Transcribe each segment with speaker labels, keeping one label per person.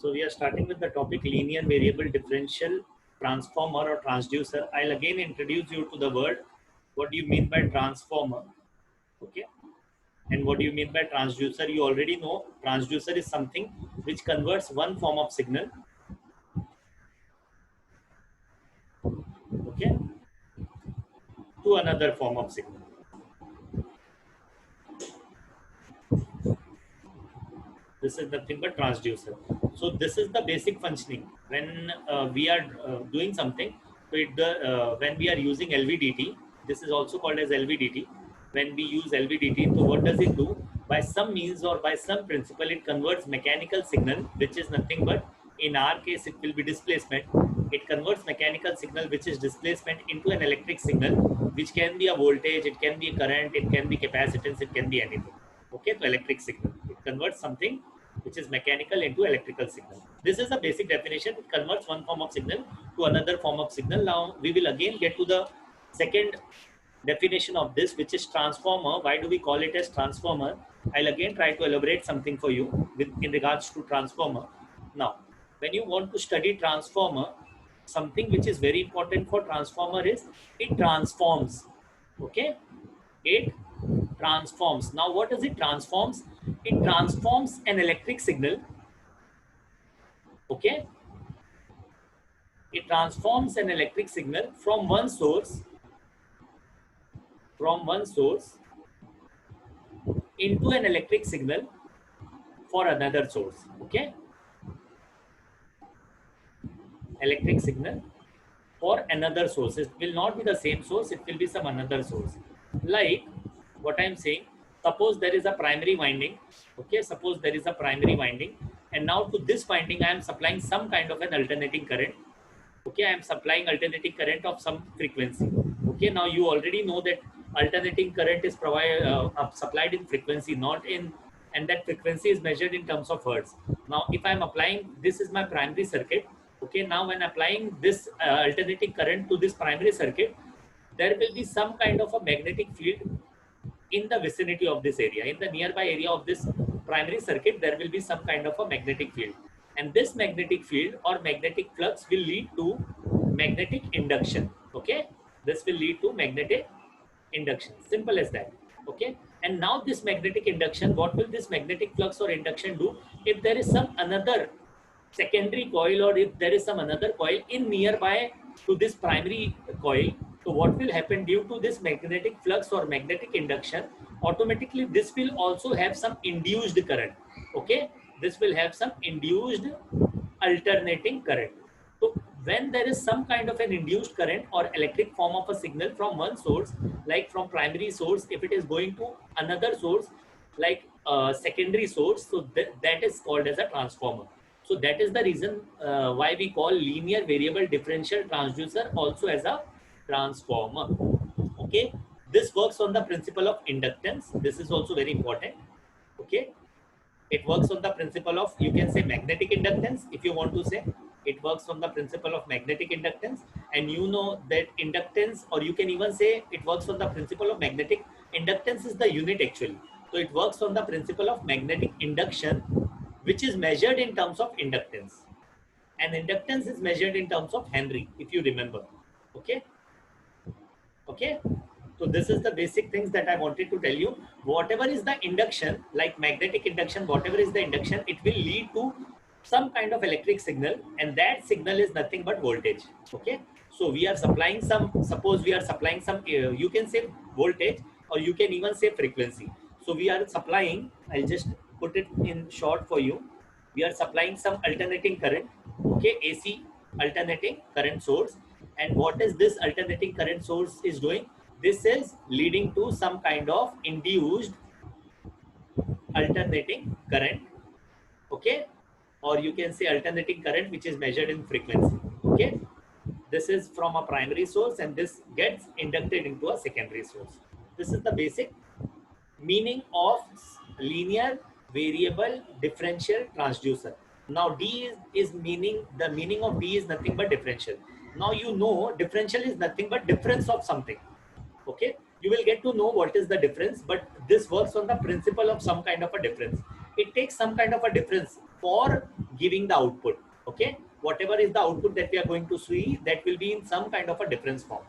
Speaker 1: So we are starting with the topic linear variable differential transformer or transducer. I'll again introduce you to the word. What do you mean by transformer? Okay. And what do you mean by transducer? You already know transducer is something which converts one form of signal, okay, to another form of signal. This is nothing but transducer. So this is the basic functioning. When we are doing something, so when we are using LVDT, this is also called as LVDT. When we use LVDT, so what does it do? By some means or by some principle, it converts mechanical signal, which is nothing but, in our case, it will be displacement. It converts mechanical signal, which is displacement, into an electric signal, which can be a voltage, it can be a current, it can be capacitance, it can be anything. Okay, so electric signal. It converts something which is mechanical into electrical signal. This is a basic definition. It converts one form of signal to another form of signal. Now we will again get to the second definition of this, which is transformer. Why do we call it as transformer? I'll again try to elaborate something for you in regards to transformer. Now, when you want to study transformer, something which is very important for transformer is it transforms. Okay, it transforms. Now, what does it transforms? It transforms an electric signal. Okay, it transforms an electric signal from one source into an electric signal for another source. Okay, electric signal for another source. It will not be the same source, it will be some another source. Like what I'm saying, suppose there is a primary winding. Okay, suppose there is a primary winding, and now to this winding I am supplying some kind of an alternating current. Okay, I am supplying alternating current of some frequency. Okay, now you already know that alternating current is supplied in frequency, not in, and that frequency is measured in terms of hertz. Now if I am applying, this is my primary circuit. Okay, now when applying this alternating current to this primary circuit, there will be some kind of a magnetic field in the vicinity of this area. In the nearby area of this primary circuit, there will be some kind of a magnetic field. And this magnetic field or magnetic flux will lead to magnetic induction. Okay, this will lead to magnetic induction. Simple as that. Okay, and now this magnetic induction, what will this magnetic flux or induction do? If there is some another secondary coil, or if there is some another coil in nearby to this primary coil, so what will happen due to this magnetic flux or magnetic induction? Automatically, this will also have some induced current. Okay, this will have some induced alternating current. So when there is some kind of an induced current or electric form of a signal from one source, like from primary source, if it is going to another source, like a secondary source, so that is called as a transformer. So that is the reason why we call linear variable differential transducer also as a transformer. Okay, this works on the principle of inductance. This is also very important. Okay, it works on the principle of, you can say, magnetic inductance. If you want to say, it works on the principle of magnetic inductance. And you know that inductance, or you can even say it works on the principle of magnetic inductance is the unit actually. So it works on the principle of magnetic induction, which is measured in terms of inductance, and inductance is measured in terms of Henry, if you remember. Okay, okay, so this is the basic things that I wanted to tell you. Whatever is the induction, like magnetic induction, whatever is the induction, it will lead to some kind of electric signal, and that signal is nothing but voltage. Okay, so we are supplying some, suppose we are supplying some, you can say voltage, or you can even say frequency. So we are supplying, I'll just put it in short for you. We are supplying some alternating current. Okay, AC alternating current source. And what is this alternating current source is doing? This is leading to some kind of induced alternating current. Okay, or you can say alternating current, which is measured in frequency. Okay, this is from a primary source, and this gets inducted into a secondary source. This is the basic meaning of linear variable differential transducer. Now D is meaning, the meaning of D is nothing but differential. Now you know differential is nothing but difference of something. Okay, you will get to know what is the difference, but this works on the principle of some kind of a difference. It takes some kind of a difference for giving the output. Okay, whatever is the output that we are going to see, that will be in some kind of a difference form.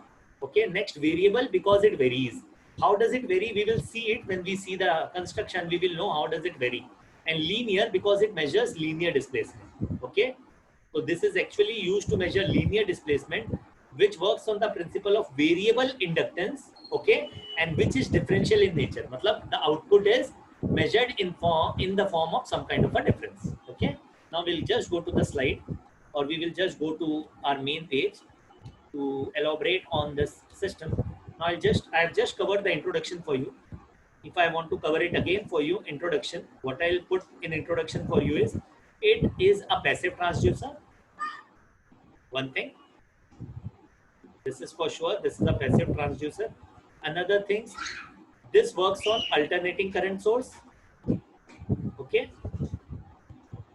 Speaker 1: Okay, next variable, because it varies. How does it vary? We will see it when we see the construction. We will know how does it vary. And linear, because it measures linear displacement. Okay, so this is actually used to measure linear displacement, which works on the principle of variable inductance. Okay, and which is differential in nature. Matlab, the output is measured in the form of some kind of a difference. Okay, now we'll just go to the slide, or we will just go to our main page to elaborate on this system. Now I've just covered the introduction for you. If I want to cover it again for you, introduction, what I'll put in introduction for you is, it is a passive transducer. One thing, this is for sure, this is a passive transducer. Another thing, this works on alternating current source. Okay,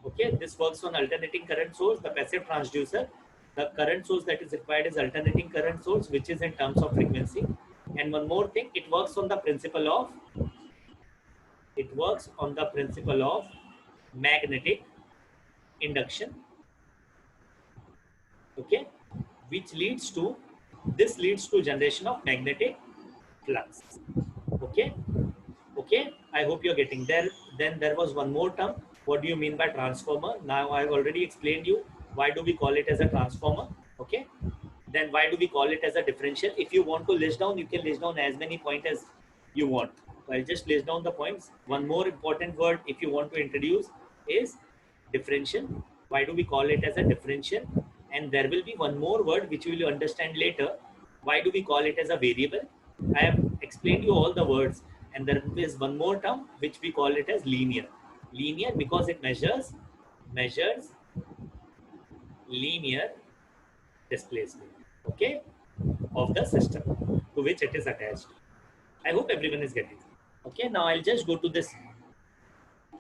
Speaker 1: okay, this works on alternating current source, the passive transducer. The current source that is required is alternating current source, which is in terms of frequency. And one more thing, it works on the principle of magnetic induction. Okay, which leads to generation of magnetic flux. Okay, okay, I hope you're getting there. Then there was one more term. What do you mean by transformer? Now I've already explained you why do we call it as a transformer. Okay, then why do we call it as a differential? If you want to list down, you can list down as many points as you want. So I'll just list down the points. One more important word if you want to introduce is differential. Why do we call it as a differential? And there will be one more word which you will understand later. Why do we call it as a variable? I have explained you all the words, and there is one more term which we call it as linear. Linear because it measures linear displacement, okay, of the system to which it is attached. I hope everyone is getting it. Okay, now I'll just go to this.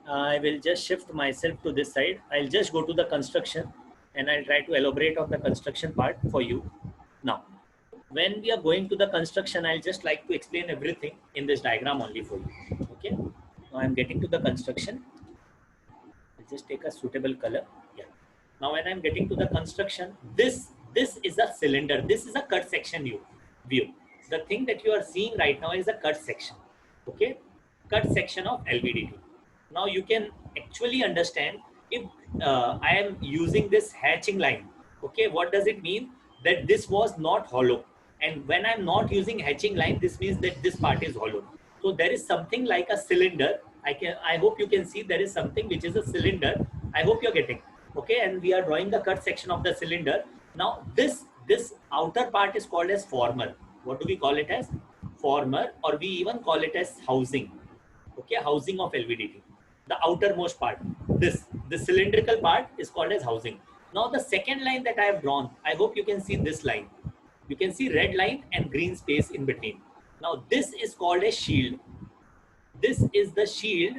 Speaker 1: I will just shift myself to this side. I'll just go to the construction and I'll try to elaborate on the construction part for you. Now, when we are going to the construction, I'll just like to explain everything in this diagram only for you. Okay, now I'm getting to the construction. I'll just take a suitable color. Yeah. Now when I'm getting to the construction, this is a cylinder. This is a cut section view. The thing that you are seeing right now is a cut section. Okay, cut section of LVDT. Now you can actually understand if I am using this hatching line. Okay, what does it mean? That this was not hollow. And when I'm not using hatching line, this means that this part is hollow. So there is something like a cylinder. I hope you can see there is something which is a cylinder. I hope you're getting. Okay, and we are drawing the cut section of the cylinder. Now this outer part is called as former. What do we call it as? Former, or we even call it as housing. Okay, housing of LVDT. The outermost part, the cylindrical part is called as housing. Now the second line that I have drawn, I hope you can see this line. You can see red line and green space in between. Now this is called a shield. This is the shield.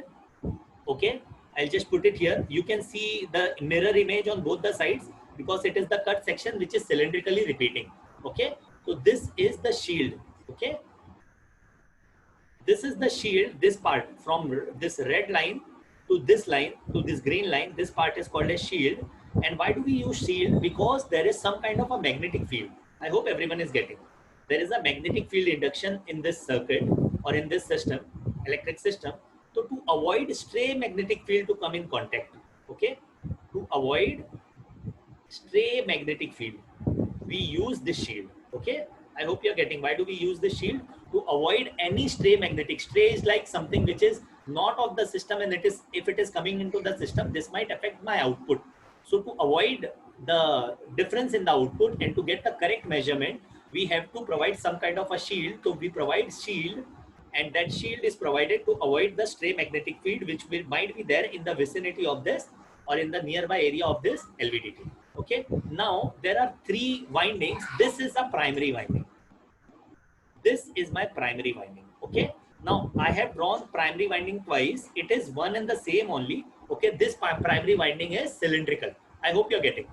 Speaker 1: Okay, I'll just put it here. You can see the mirror image on both the sides because it is the cut section which is cylindrically repeating. Okay, so this is the shield. Okay, this is the shield. This part from this red line to this line to this green line, this part is called a shield. And why do we use shield? Because there is some kind of a magnetic field. I hope everyone is getting. There is a magnetic field induction in this circuit or in this system, electric system. So to avoid stray magnetic field to come in contact, okay, to avoid stray magnetic field, we use this shield. Okay, I hope you're getting. Why do we use this shield? To avoid any stray magnetic. Stray is like something which is not of the system, and if it is coming into the system, this might affect my output. So to avoid the difference in the output and to get the correct measurement, we have to provide some kind of a shield. So we provide shield, and that shield is provided to avoid the stray magnetic field which might be there in the vicinity of this or in the nearby area of this LVDT. Okay, now there are three windings. This is a primary winding. This is my primary winding. Okay, now I have drawn primary winding twice. It is one and the same only. Okay, this primary winding is cylindrical. I hope you're getting.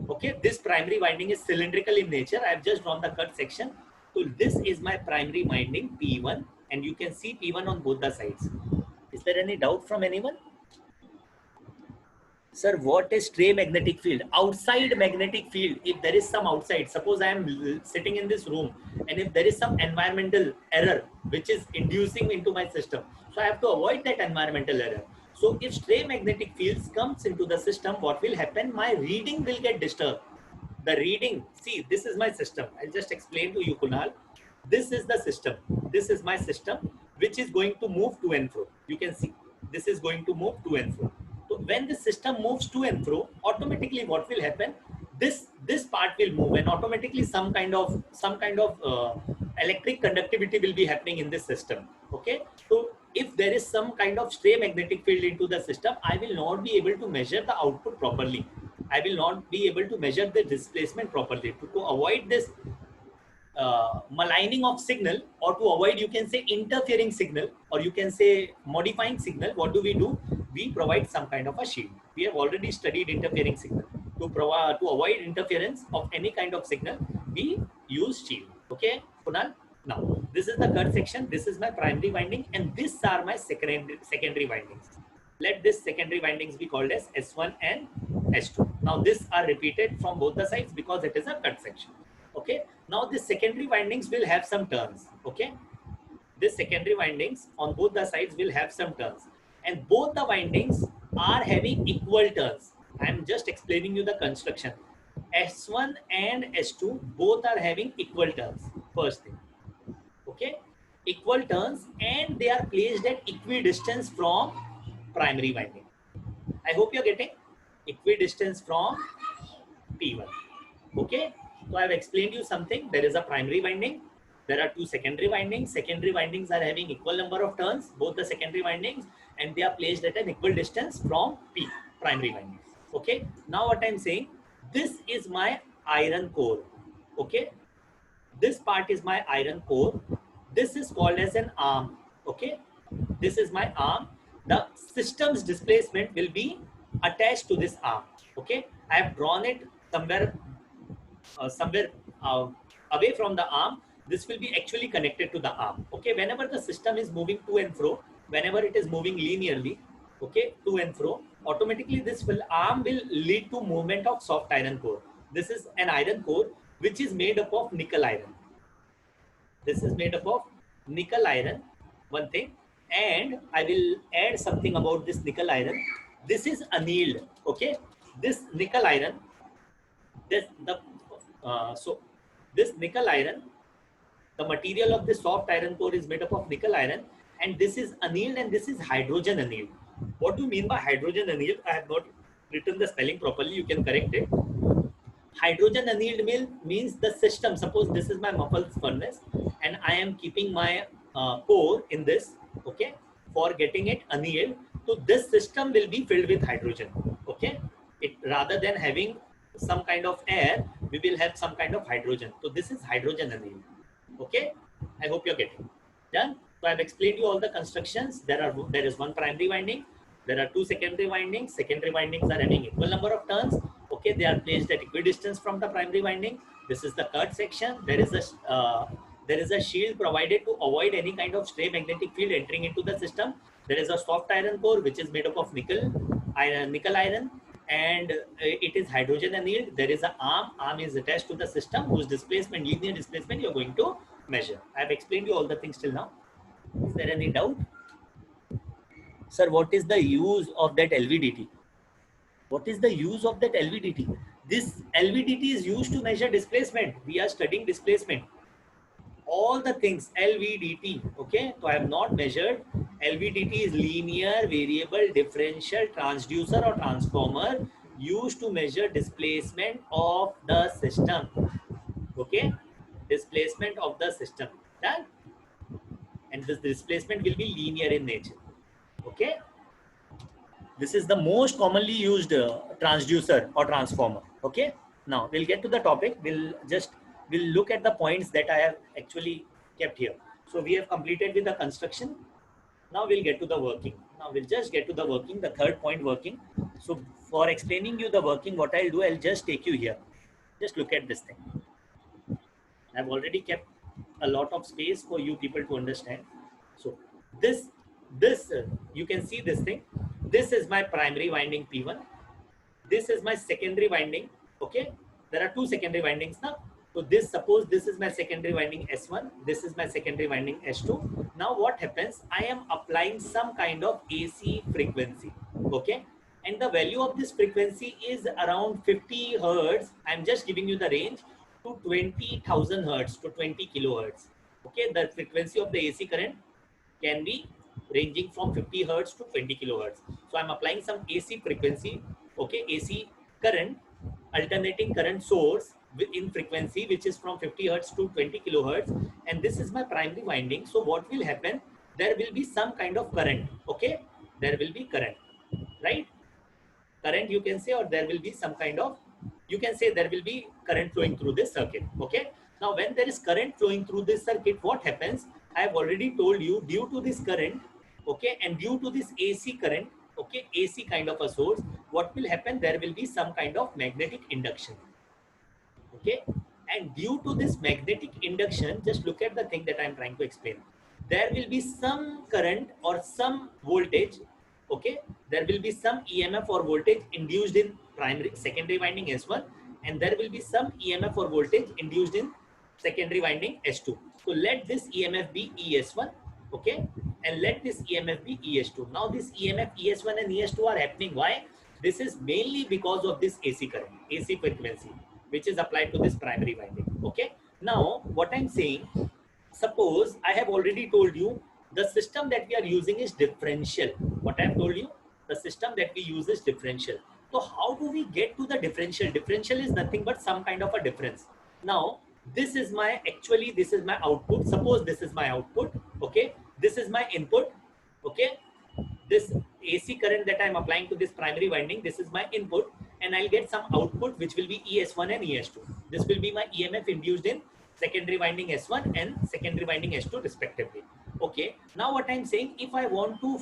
Speaker 1: Okay, this primary winding is cylindrical in nature. I have just drawn the cut section. So this is my primary winding P1, and you can see P1 on both the sides. Is there any doubt from anyone? Sir, what is stray magnetic field? Outside magnetic field, if there is some outside, suppose I am sitting in this room and if there is some environmental error which is inducing into my system, so I have to avoid that environmental error. So if stray magnetic fields comes into the system, what will happen? My reading will get disturbed. The reading, see, this is my system. I'll just explain to you, Kunal. This is the system. This is my system, which is going to move to and fro. You can see this is going to move to and fro. So when the system moves to and fro, automatically what will happen? This part will move, and automatically some kind of electric conductivity will be happening in this system. Okay, so if there is some kind of stray magnetic field into the system, I will not be able to measure the output properly. I will not be able to measure the displacement properly. To avoid this maligning of signal, or to avoid, you can say, interfering signal, or you can say modifying signal, what do? We provide some kind of a shield. We have already studied interfering signal. To avoid interference of any kind of signal, we use shield. Okay, Kunal? Now, this is the cut section, this is my primary winding, and these are my secondary windings. Let this secondary windings be called as S1 and S2. Now, these are repeated from both the sides because it is a cut section. Okay, now the secondary windings will have some turns. Okay, this secondary windings on both the sides will have some turns, and both the windings are having equal turns. I am just explaining you the construction. S1 and S2 both are having equal turns. First thing, okay, equal turns, and they are placed at equidistance from primary winding. I hope you're getting equidistance from P1. Okay, so I've explained you something. There is a primary winding. There are two secondary windings. Secondary windings are having equal number of turns, both the secondary windings, and they are placed at an equal distance from P, primary windings. Okay, now what I'm saying, this is my iron core. Okay, this part is my iron core. This is called as an arm. Okay, this is my arm. The system's displacement will be attached to this arm. Okay, I have drawn it somewhere away from the arm. This will be actually connected to the arm. Okay, whenever the system is moving to and fro, whenever it is moving linearly, okay, to and fro, automatically this arm will lead to movement of soft iron core. This is an iron core which is made up of nickel iron. This is made up of nickel iron, one thing, and I will add something about this nickel iron. This is annealed. Okay, this nickel iron, so this nickel iron, the material of this soft iron core is made up of nickel iron, and this is annealed, and this is hydrogen annealed. What do you mean by hydrogen annealed? I have not written the spelling properly. You can correct it. Hydrogen annealed means the system. Suppose this is my muffle furnace, and I am keeping my core in this. Okay, for getting it annealed. So this system will be filled with hydrogen. Okay, it rather than having some kind of air, we will have some kind of hydrogen. So this is hydrogen annealed. Okay, I hope you're getting done. So I've explained you all the constructions. There is one primary winding. There are two secondary windings. Secondary windings are having equal number of turns. Okay, they are placed at equidistance from the primary winding. This is the cut section. There is a shield provided to avoid any kind of stray magnetic field entering into the system. There is a soft iron core which is made up of nickel iron, and it is hydrogen annealed. There is an arm. Arm is attached to the system whose displacement, linear displacement, you are going to measure. I have explained you all the things till now. Is there any doubt? Sir, what is the use of that LVDT? What is the use of that LVDT? This LVDT is used to measure displacement. We are studying displacement. All the things LVDT. Okay, so I have not measured. LVDT is linear variable differential transducer or transformer used to measure displacement of the system. Okay, displacement of the system. Done? And this displacement will be linear in nature. Okay, this is the most commonly used transducer or transformer. Okay, now we'll get to the topic. We'll look at the points that I have actually kept here. So we have completed with the construction. Now we'll get to the working. Now we'll just get to the working, the third point, working. So for explaining you the working, what I'll do, I'll just take you here. Just look at this thing. I've already kept a lot of space for you people to understand. So this you can see this thing. This is my primary winding P1. this is my secondary winding. Okay, there are two secondary windings now. So this, suppose this is my secondary winding S1, this is my secondary winding S2. Now what happens, I am applying some kind of AC frequency. Okay, and the value of this frequency is around 50 hertz. I'm just giving you the range, to 20,000 hertz to 20 kilohertz. Okay, the frequency of the AC current can be ranging from 50 hertz to 20 kilohertz. So I'm applying some AC frequency, okay, AC current, alternating current source in frequency, which is from 50 hertz to 20 kilohertz, and this is my primary winding. So what will happen, there will be some kind of current. Okay, there will be current, right? Current you can say, or there will be some kind of, you can say there will be current flowing through this circuit. Okay, now when there is current flowing through this circuit, what happens, I have already told you, due to this current, okay, and due to this AC current, okay, AC kind of a source, what will happen, there will be some kind of magnetic induction. Okay, and due to this magnetic induction, just look at the thing that I'm trying to explain. There will be some current or some voltage. Okay, there will be some EMF or voltage induced in secondary winding S1, and there will be some EMF or voltage induced in secondary winding S2. So let this EMF be ES1, okay, and let this EMF be ES2. Now this EMF ES1 and ES2 are happening. Why? This is mainly because of this AC current, AC frequency, which is applied to this primary winding. Okay, now what I'm saying, suppose I have already told you the system that we are using is differential. What I have told you, the system that we use is differential. So how do we get to the differential? Differential is nothing but some kind of a difference. Now this is my, actually this is my output. Suppose this is my output. Okay, this is my input. Okay, this AC current that I'm applying to this primary winding, this is my input, and I'll get some output which will be ES1 and ES2. This will be my EMF induced in secondary winding S1 and secondary winding S2 respectively. Okay, now what I'm saying, if I want to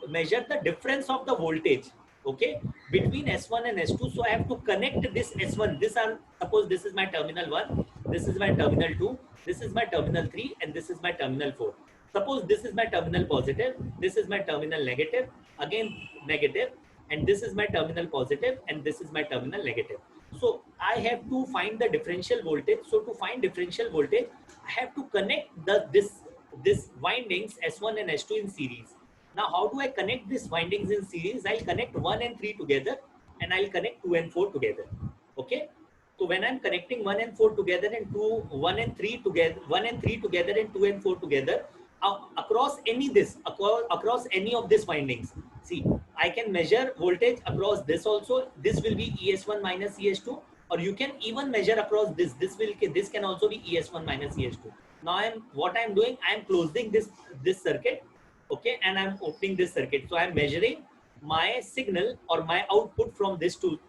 Speaker 1: measure the difference of the voltage, okay, between S1 and S2, so I have to connect this S1. This are, suppose this is my terminal 1, this is my terminal 2, this is my terminal 3, and this is my terminal 4. Suppose this is my terminal positive, this is my terminal negative, again negative, and this is my terminal positive, and this is my terminal negative. So I have to find the differential voltage. So to find differential voltage, I have to connect this windings S1 and S2 in series. Now how do I connect these windings in series? I'll connect 1 and 3 together, and I'll connect 2 and 4 together. Okay, so when I'm connecting 1 and 4 together, and 1 and 3 together, 1 and 3 together, and 2 and 4 together, across any of these windings, see, I can measure voltage across this also. This will be ES1 minus ES2, or you can even measure across this. This can also be ES1 minus ES2. Now what I'm doing, I'm closing this circuit, okay, and I'm opening this circuit. So I'm measuring my signal or my output from this two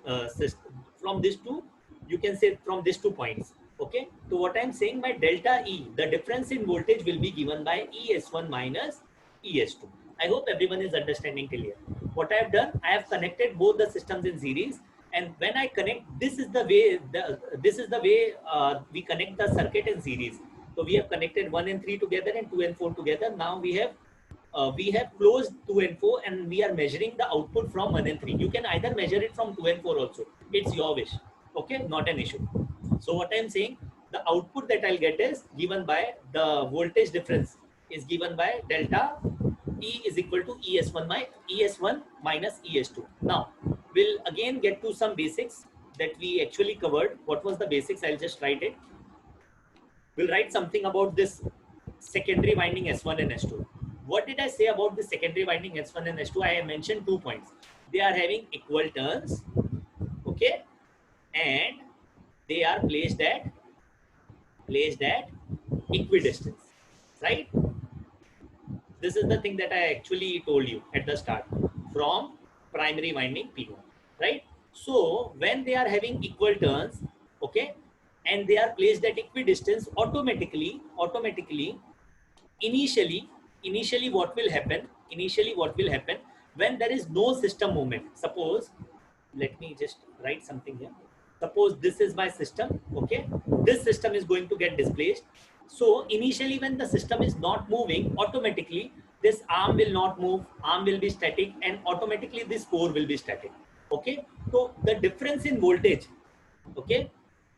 Speaker 1: you can say from these 2 points. Okay, so what I'm saying, my delta E, the difference in voltage, will be given by ES1 minus ES2. I hope everyone is understanding till here. What I have done, I have connected both the systems in series, and when I connect, this is the way we connect the circuit in series. So we have connected 1 and 3 together and 2 and 4 together. Now we have closed 2 and 4, and we are measuring the output from 1 and 3. You can either measure it from 2 and 4 also. It's your wish. Okay, not an issue. So what I'm saying, the output that I'll get is given by the voltage difference is given by delta E is equal to ES1 minus ES2. Now we'll again get to some basics that we actually covered. What was the basics? I'll just write it. We'll write something about this secondary winding S1 and S2. What did I say about the secondary winding S1 and S2? I have mentioned 2 points. They are having equal turns, okay, and they are placed at equidistance, right? This is the thing that I actually told you at the start from primary winding P1, right? So when they are having equal turns, okay, and they are placed at equidistance, automatically, initially what will happen when there is no system movement. Suppose, let me just write something here. Suppose this is my system, okay, this system is going to get displaced. So initially when the system is not moving, automatically this arm will not move, arm will be static, and automatically this core will be static. Okay, so the difference in voltage, okay,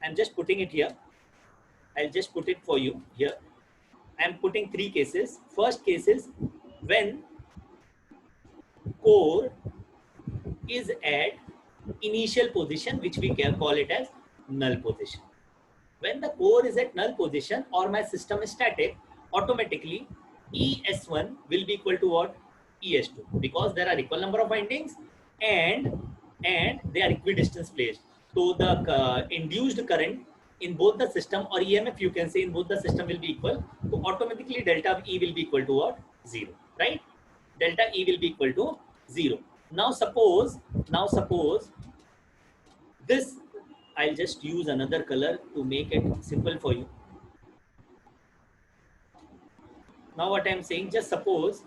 Speaker 1: I'm just putting it here. I'll just put it for you here. I'm putting three cases. First case is when core is at initial position, which we can call it as null position. When the core is at null position or my system is static, automatically ES1 will be equal to what? ES2, because there are equal number of windings and they are equidistance placed. So the induced current in both the system, or EMF you can say, in both the system will be equal. So automatically delta E will be equal to what? 0, right? Delta E will be equal to 0. Now suppose this, I'll just use another color to make it simple for you. Now what I'm saying, just suppose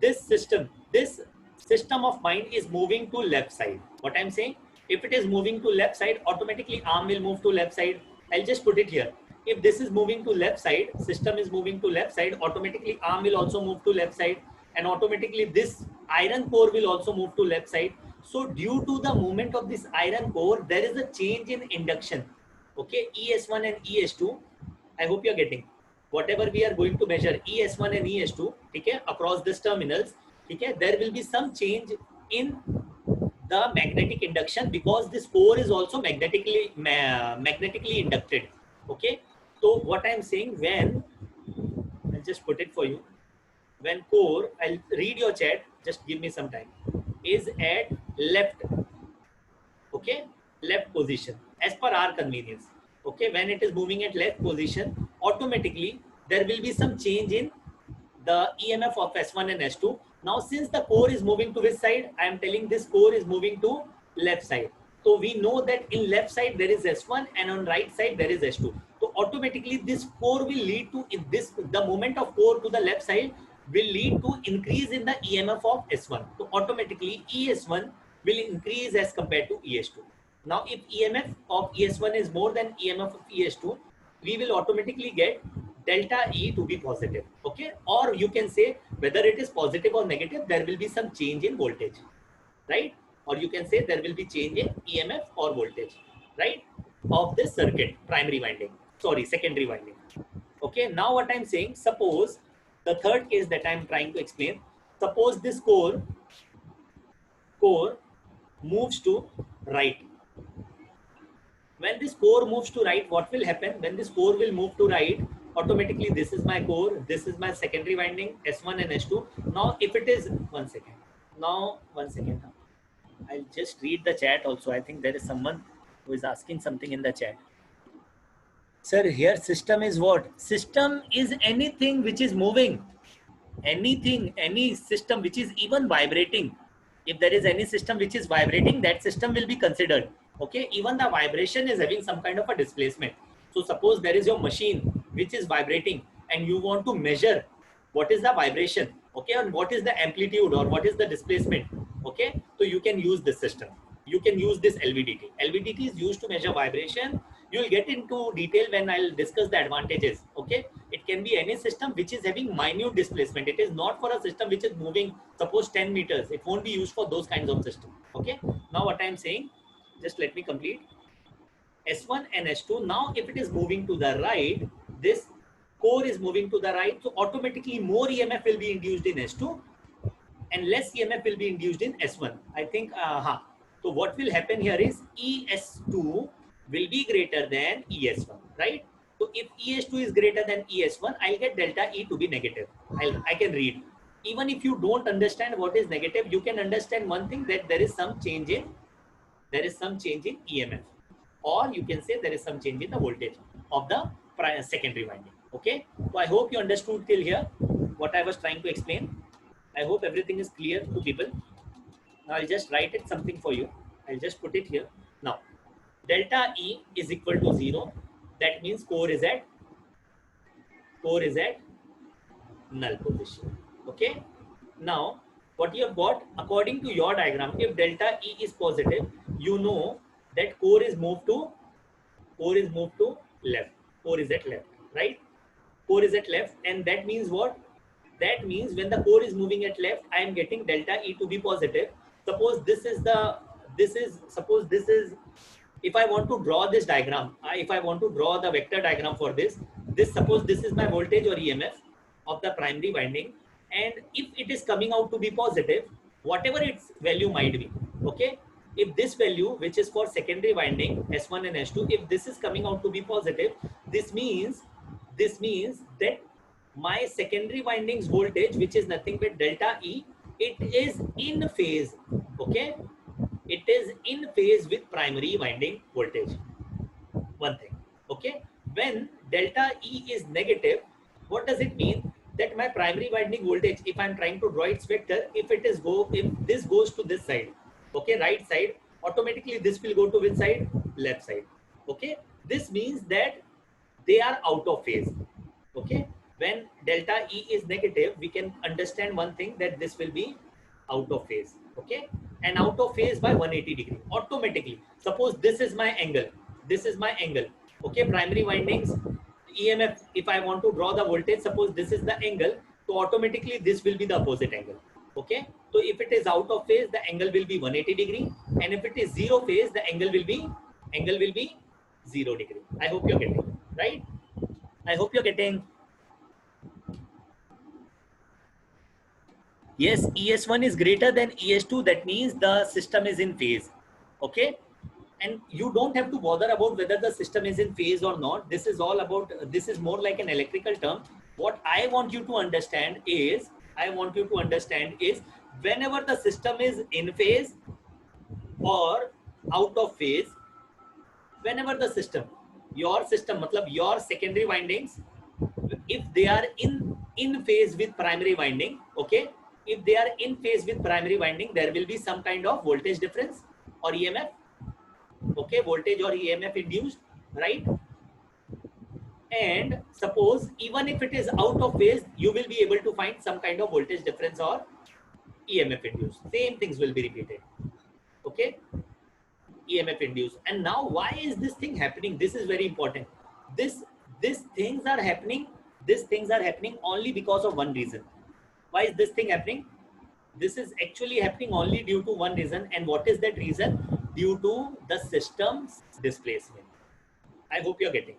Speaker 1: this system of mine is moving to left side. What I'm saying, if it is moving to left side, automatically arm will move to left side. I'll just put it here. If this is moving to left side, system is moving to left side, automatically arm will also move to left side, and automatically this iron core will also move to left side. So due to the movement of this iron core, there is a change in induction. Okay, ES1 and ES2. I hope you're getting. Whatever we are going to measure ES1 and ES2, okay, across this terminals, okay, there will be some change in the magnetic induction, because this core is also magnetically inducted. Okay, so what I'm saying, when I'll just put it for you, when core, I'll read your chat, just give me some time, is at left, okay, left position as per our convenience. Okay, when it is moving at left position, automatically there will be some change in the EMF of S1 and S2. Now since the core is moving to which side, I am telling this core is moving to left side. So we know that in left side there is S1 and on right side there is S2. So automatically this core will lead to, in this, the movement of core to the left side will lead to increase in the EMF of S1. So automatically ES1 will increase as compared to ES2. Now if EMF of ES1 is more than EMF of ES2, we will automatically get delta E to be positive. Okay, or you can say whether it is positive or negative, there will be some change in voltage, right? Or you can say there will be change in EMF or voltage, right, of this circuit, primary winding, sorry, secondary winding. Okay, now what I'm saying, suppose the third case that I'm trying to explain, suppose this core moves to right. When this core moves to right, what will happen? When this core will move to right, automatically this is my core, this is my secondary winding, S1 and S2. Now if it is, one second, I'll just read the chat also. I think there is someone who is asking something in the chat. Sir, here system is what? System is anything which is moving. Anything, any system which is even vibrating. If there is any system which is vibrating, that system will be considered. Okay, even the vibration is having some kind of a displacement. So suppose there is your machine which is vibrating and you want to measure what is the vibration, okay, and what is the amplitude or what is the displacement. Okay, so you can use this system. You can use this LVDT. LVDT is used to measure vibration. You will get into detail when I'll discuss the advantages. Okay, it can be any system which is having minute displacement. It is not for a system which is moving, suppose 10 meters. It won't be used for those kinds of systems. Okay, now what I'm saying, just let me complete. S1 and S2. Now if it is moving to the right, this core is moving to the right, so automatically more EMF will be induced in S2 and less EMF will be induced in S1. I think, so what will happen here is ES2 will be greater than ES1, right? So if ES2 is greater than ES1, I'll get delta E to be negative. I can read. Even if you don't understand what is negative, you can understand one thing, that there is some change in EMF, or you can say there is some change in the voltage of the secondary winding. Okay, so I hope you understood till here what I was trying to explain. I hope everything is clear to people. Now I'll just write it something for you. I'll just put it here. Now delta E is equal to 0. That means core is at null position. Okay. Now what you have got, according to your diagram, if delta E is positive, you know that core is moved to left. Core is at left, right? Core is at left, and that means what? That means when the core is moving at left, I am getting delta E to be positive. suppose suppose this is, if I want to draw this diagram, if I want to draw the vector diagram for this, suppose this is my voltage or EMF of the primary winding, and if it is coming out to be positive, whatever its value might be, okay, if this value which is for secondary winding S1 and S2, if this is coming out to be positive, this means that my secondary windings voltage, which is nothing but delta E, it is in phase, okay, it is in phase with primary winding voltage. One thing, okay, when delta E is negative, what does it mean? That my primary winding voltage, if I'm trying to draw its vector, if this goes to this side, okay, right side, automatically this will go to which side? Left side, okay. This means that they are out of phase, okay. When delta E is negative, we can understand one thing, that this will be out of phase, okay, and out of phase by 180 degree automatically. Suppose this is my angle, okay, primary windings EMF, if I want to draw the voltage, suppose this is the angle, so automatically this will be the opposite angle, okay. So if it is out of phase, the angle will be 180 degree, and if it is zero phase, the angle will be 0 degree. I hope you're getting, right? I hope you're getting. Yes, ES1 is greater than ES2. That means the system is in phase. Okay. And you don't have to bother about whether the system is in phase or not. This is all about, this is more like an electrical term. What I want you to understand is, whenever the system is in phase or out of phase, whenever the system, your secondary windings, if they are in phase with primary winding, okay, if they are in phase with primary winding, there will be some kind of voltage difference or EMF, okay, voltage or EMF induced, right? And suppose even if it is out of phase, you will be able to find some kind of voltage difference or EMF induced. Same things will be repeated, okay, EMF induced. And now why is this thing happening? This is very important. These things are happening only because of one reason. Why is this thing happening? This is actually happening only due to one reason. And what is that reason? Due to the system's displacement. I hope you're getting,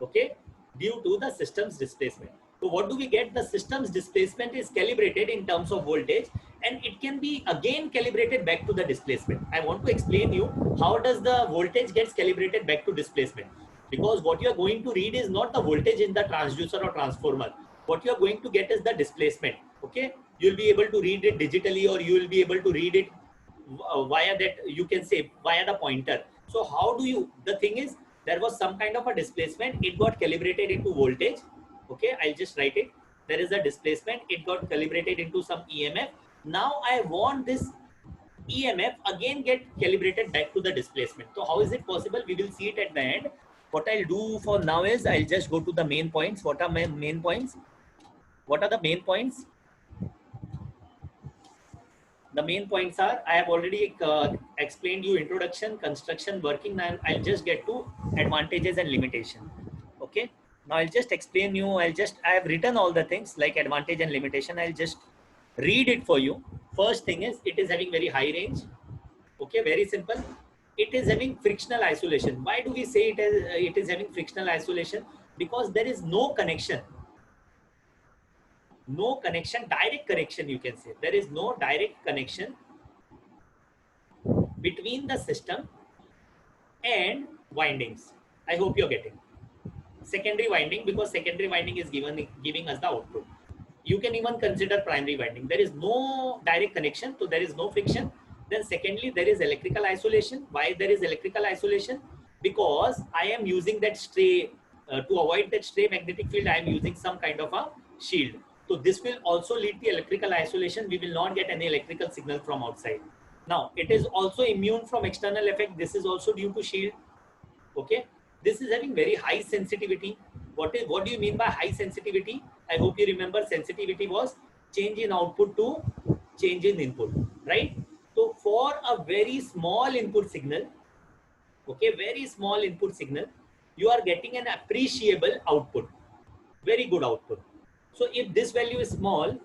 Speaker 1: okay, due to the system's displacement. So what do we get? The system's displacement is calibrated in terms of voltage, and it can be again calibrated back to the displacement. I want to explain you how does the voltage gets calibrated back to displacement, because what you are going to read is not the voltage in the transducer or transformer. What you are going to get is the displacement, okay. You'll be able to read it digitally, or you will be able to read it via that, you can say via the pointer. So how do you, the thing is, there was some kind of a displacement, it got calibrated into voltage, okay. I'll just write it. There is a displacement, it got calibrated into some EMF. Now I want this EMF again get calibrated back to the displacement. So how is it possible? We will see it at the end. What I'll do for now is I'll just go to the main points. What are my main points? What are the main points? The main points are, I have already explained you introduction, construction, working. Now I'll just get to advantages and limitation. Okay. Now I'll just explain you. I have written all the things like advantage and limitation. I'll just read it for you. First thing is, it is having very high range. Okay, very simple. It is having frictional isolation. Why do we say it is having frictional isolation? Because there is no connection. No connection, direct connection, you can say. There is no direct connection between the system and windings. I hope you're getting. Secondary winding, because secondary winding is giving us the output. You can even consider primary winding. There is no direct connection, so there is no friction. Then secondly, there is electrical isolation. Why there is electrical isolation? Because I am using that stray, to avoid that stray magnetic field, I am using some kind of a shield. So this will also lead to electrical isolation. We will not get any electrical signal from outside. Now, it is also immune from external effect. This is also due to shield. Okay. This is having very high sensitivity. What do you mean by high sensitivity? I hope you remember sensitivity was change in output to change in input, right? So for a very small input signal, okay, very small input signal, you are getting an appreciable output, very good output. So if this value is small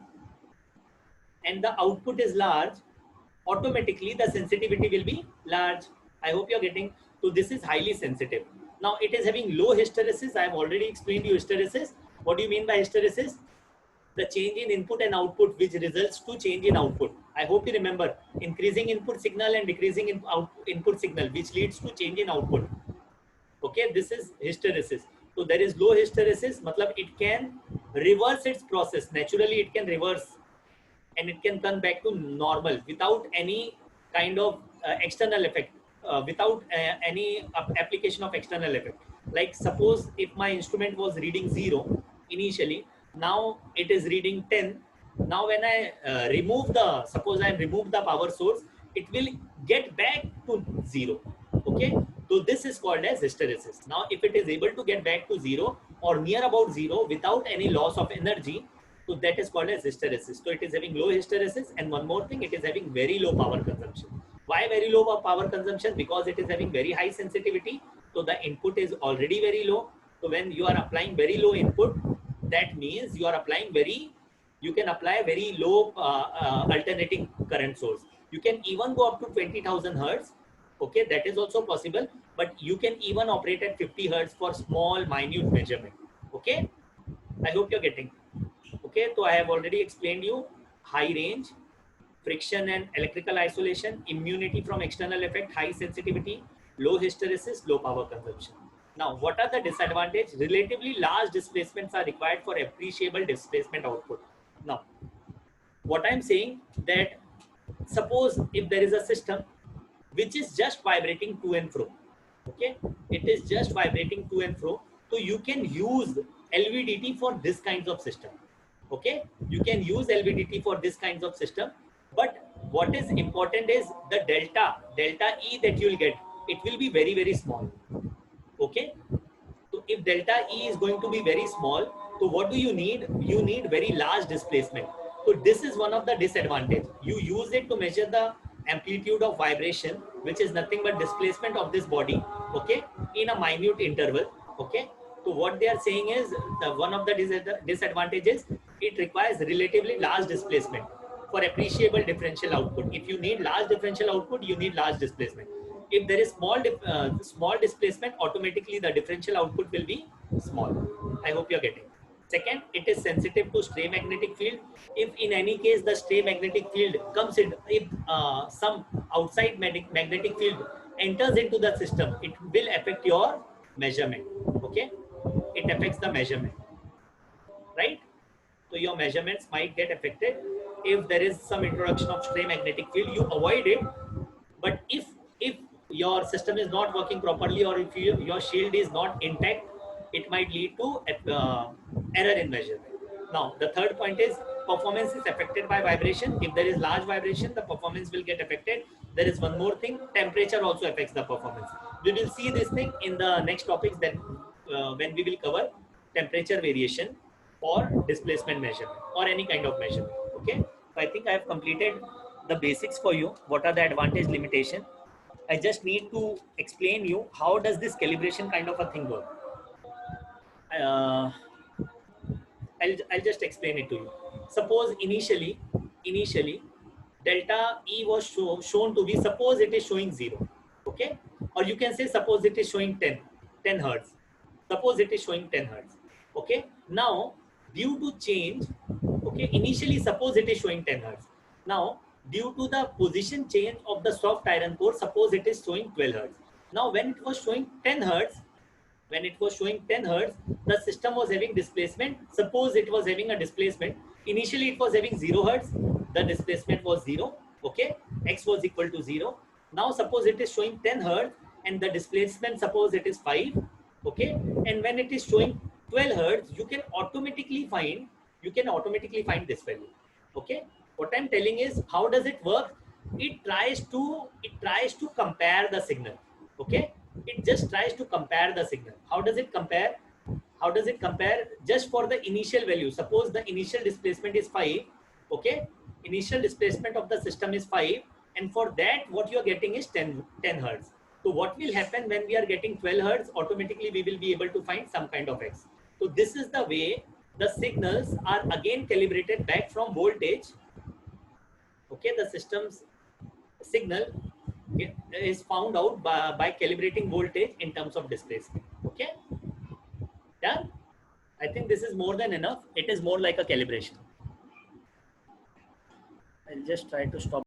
Speaker 1: and the output is large, automatically the sensitivity will be large. I hope you're getting. So this is highly sensitive. Now it is having low hysteresis. I have already explained you hysteresis. What do you mean by hysteresis? The change in input and output which results to change in output. I hope you remember increasing input signal and decreasing input signal which leads to change in output. Okay, this is hysteresis. So there is low hysteresis, matlab it can reverse its process. Naturally, it can reverse and it can turn back to normal without any kind of external effect, without any application of external effect. Like suppose if my instrument was reading 0 initially, now it is reading 10. Now when I suppose I remove the power source, it will get back to 0. Okay, so this is called as hysteresis. Now if it is able to get back to 0 or near about 0 without any loss of energy, so that is called as hysteresis. So it is having low hysteresis, and one more thing, it is having very low power consumption. Why very low power consumption? Because it is having very high sensitivity. So the input is already very low. So when you are applying very low input, that means you are applying you can apply very low alternating current source. You can even go up to 20,000 hertz. Okay, that is also possible, but you can even operate at 50 hertz for small, minute measurement. Okay, I hope you're getting. Okay, so I have already explained you high range, friction and electrical isolation, immunity from external effect, high sensitivity, low hysteresis, low power consumption. Now, what are the disadvantages? Relatively large displacements are required for appreciable displacement output. Now, what I'm saying that suppose if there is a system which is just vibrating to and fro, okay, it is just vibrating to and fro, so you can use LVDT for this kinds of system. Okay, you can use LVDT for this kinds of system, but what is important is the delta E that you will get, it will be very small. Okay, so if delta E is going to be very small, so what do you need? You need very large displacement. So this is one of the disadvantage. You use it to measure the amplitude of vibration, which is nothing but displacement of this body, okay, in a minute interval. Okay, so what they are saying is one of the disadvantages, it requires relatively large displacement for appreciable differential output. If you need large differential output, you need large displacement. If there is small displacement, automatically the differential output will be small. I hope you're getting. Second, it is sensitive to stray magnetic field. If in any case the stray magnetic field comes in, if some outside magnetic field enters into the system, it will affect your measurement. Okay, it affects the measurement, right? So your measurements might get affected if there is some introduction of stray magnetic field. You avoid it, but if your system is not working properly, or if your shield is not intact, it might lead to error in measurement. Now the third point is performance is affected by vibration. If there is large vibration, the performance will get affected. There is one more thing, temperature also affects the performance. We will see this thing in the next topics, then when we will cover temperature variation or displacement measurement or any kind of measurement. Okay, so I think I have completed the basics for you. What are the advantage, limitation? I just need to explain you how does this calibration kind of a thing work. uh, I'll just explain it to you. Suppose initially delta E was shown to be, suppose it is showing 0. Okay, or you can say suppose it is showing 10 hertz. Suppose it is showing 10 hertz. Okay, now due to change, okay, initially suppose it is showing 10 hertz. Now due to the position change of the soft iron core, suppose it is showing 12 hertz. Now when it was showing 10 hertz, when it was showing 10 hertz, the system was having displacement. Suppose it was having a displacement. Initially, it was having 0 hertz. The displacement was 0. Okay, x was equal to 0. Now, suppose it is showing 10 hertz and the displacement, suppose it is 5. Okay, and when it is showing 12 hertz, you can automatically find this value. Okay, what I'm telling is, how does it work? It tries to compare the signal. Okay, it just tries to compare the signal. How does it compare? Just for the initial value. Suppose the initial displacement is 5. Okay, initial displacement of the system is 5, and for that what you are getting is 10 hertz. So what will happen when we are getting 12 hertz? Automatically we will be able to find some kind of x. So this is the way the signals are again calibrated back from voltage. Okay, the systems signal is found out by calibrating voltage in terms of displacement. Okay, yeah, I think this is more than enough. It is more like a calibration. I'll just try to stop